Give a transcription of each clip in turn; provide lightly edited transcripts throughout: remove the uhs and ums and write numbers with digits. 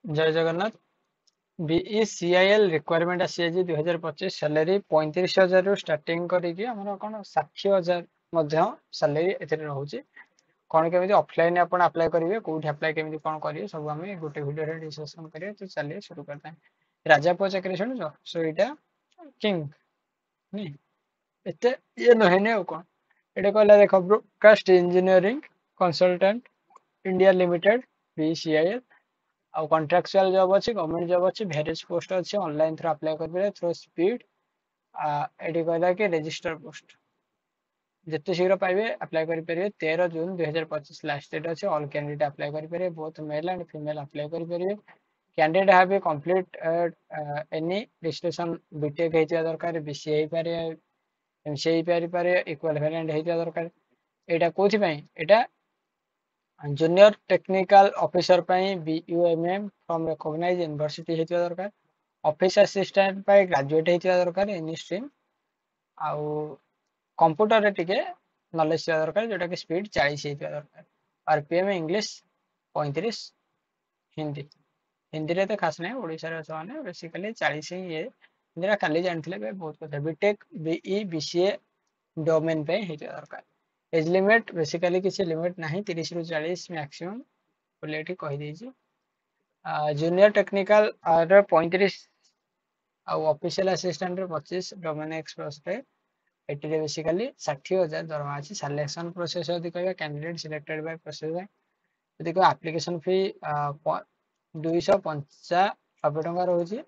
जय जगन्नाथ। बीईसीआईएल रिक्वायरमेंट आसी 2025 सैलरी 35,000 रु स्टार्टिंग करिकी हमर कोन 60,000 सैलरी एथे रहउची। कौन केमी ऑफलाइन आप अप्लाई करेंगे कौट अप्लाई केमी कौन करेंगे सब आम गोटे वीडियो डिस्कसन करेंगे। तो चलिए शुरू करते हैं। राजापुर चाकरी शुणुच सो यहाँ किंग नहीं एते ये नहेने कौन ये कहला देख broadcast engineering consultant India limited BCIL आउ कॉन्ट्रैक्चुअल जॉब अच्छी गवर्नमेंट जॉब अच्छी भेरियस पोस्ट अच्छी ऑनलाइन थ्रू अप्लाई कर थ्रू स्पीड ये कहला कि रजिस्टर पोस्ट जिते शीघ्र पाइबे अप्लाई करेंगे। 13 जून 2025 लास्ट डेट अच्छे ऑल कैंडिडेट अप्लाई करेंगे both male and female apply करेंगे। Candidate have complete any distinction BTech होता दरकार बीसीए हो पारे एमसीए हो पारे इक्विवेलेंट होता दरकार। यहाँ कौन यहाँ junior technical officer BUMM from recognised university होता दरकार। ऑफिस असिस्टेंट ग्रेजुएट होता दरकार एनी स्ट्रीम आउ कंप्यूटर रे टिके नॉलेज थिया दरकार जोटा कि स्पीड 40 होता दरकार। आरपीएम इंग्लिश 35 हिंदी हिंदी रे तो खास नहीं ओडिसा रे माने बेसिकली 40 ही ये हिंदी खाली जानथिले बहुत कथा बीटेक बीई बीसीए डोमेन पे होता दरकार। एज लिमिट बेसिकली किसी लिमिट नहीं 30 रु 40 मैक्सिमम बोले एठी कहि देछि। जूनियर टेक्निकल रे 35 आ ऑफिशियल असिस्टेंट रे 25 डोमेन एक्सपर्ट रे एटी बेसिकली 60,000 दरमा अच्छी। सिलेक्शन प्रोसेस यदि कह कैंडिडेट सिलेक्टेड बाय प्रोसेस यदि कह एप्लिकेशन फी 295 टंका रोचे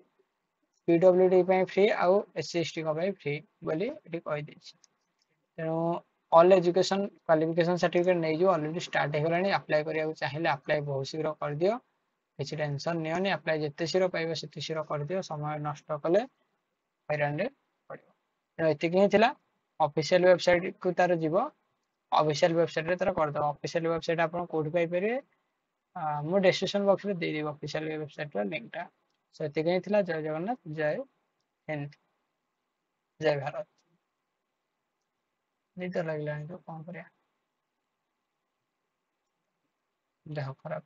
पीडब्ल्यूडी फ्री आउ एससी एसटी फ्री बोली कही तेणु ऑल एजुकेशन क्वालिफिकेशन सर्टिफिकेट नहीं जो ऑलरेडी स्टार्ट हो गलानी अप्लाई करिया चाहिए अप्लाई बहुत शीघ्र कर दियो किसी टेंशन नियोनी अप्लाई जिते शीघ्र पाइबे सेते शीघ्र कर दियो समय नष्ट कले हैरान रे पड़िबो। तेणु एतिक ही थिला ऑफिशियल वेबसाइट को तार जीव ऑफिशियल वेबसाइट रे तार कर दो ऑफिशियल वेबसाइट आपन कोड पाई परिए मो डिस्क्रिप्शन बॉक्स रे दे देबो ऑफिशियल वेबसाइट रो लिंक टा। सो एतिक ही थिला। जय जगन्नाथ जय हिंद जय भारत। निद लागलानी तो कौन करिया देह खराब।